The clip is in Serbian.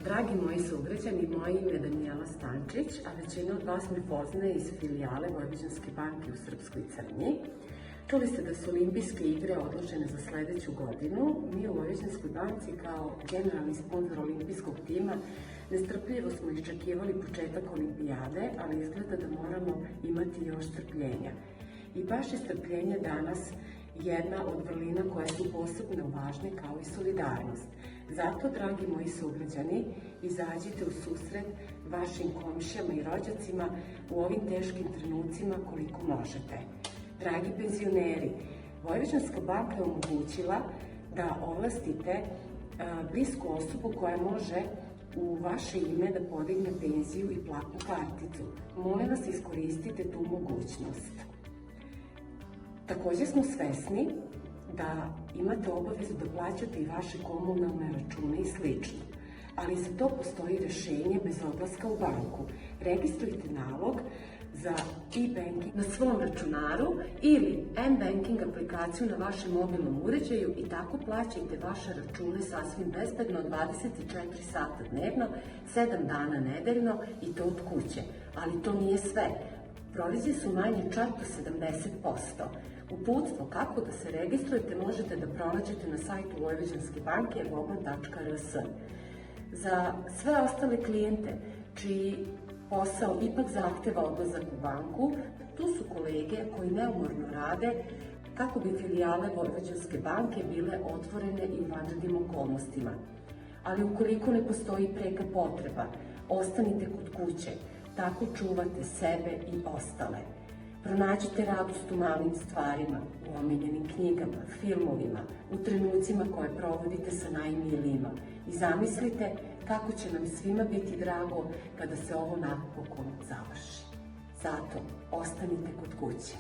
Dragi moji sugrađani, moje ime je Danijela Stančić, a većina od vas me poznaje iz filijale Vojvođanske banke u Srpskoj Crnji. Čuli ste da su olimpijske igre odložene za sledeću godinu. Mi u Vojvođanskoj banci kao generalni sponsor olimpijskog tima nestrpljivo smo iščekivali početak olimpijade, ali izgleda da moramo imati još strpljenja. I baš je strpljenje danas jedna od vrlina koje su posebno važne, kao i solidarnost. Zato, dragi moji sugrađani, izađite u susret vašim komšijama i rođacima u ovim teškim trenucima koliko možete. Dragi penzioneri, Vojvođanska banka je omogućila da ovlastite blisku osobu koja može u vaše ime da podigne penziju i platnu karticu. Molim vas, iskoristite tu mogućnost. Takođe smo svesni da imate obavezu da plaćate i vaše komunalne račune i slično, ali za to postoji rešenje bez odlaska u banku. Registrujte nalog za e-banking na svom računaru ili m-banking aplikaciju na vašem mobilnom uređaju i tako plaćajte vaše račune sasvim bezbedno 24 sata dnevno, 7 dana nedeljno i to od kuće. Ali to nije sve. Provizije su manje čak do 70%. Uputstvo kako da se registrujete možete da pronađete na sajtu Vojvođanske banke voban.rs. Za sve ostale klijente čiji posao ipak zahteva odlazak u banku, tu su kolege koji neumorno rade kako bi filijale Vojvođanske banke bile otvorene i u vanrednim okolnostima. Ali ukoliko ne postoji preka potreba, ostanite kod kuće, tako čuvate sebe i ostale. Pronađite radost u malim stvarima, u omiljenim knjigama, filmovima, u trenucima koje provodite sa najmilijima i zamislite kako će nam svima biti drago kada se ovo napokon završi. Zato, ostanite kod kuće.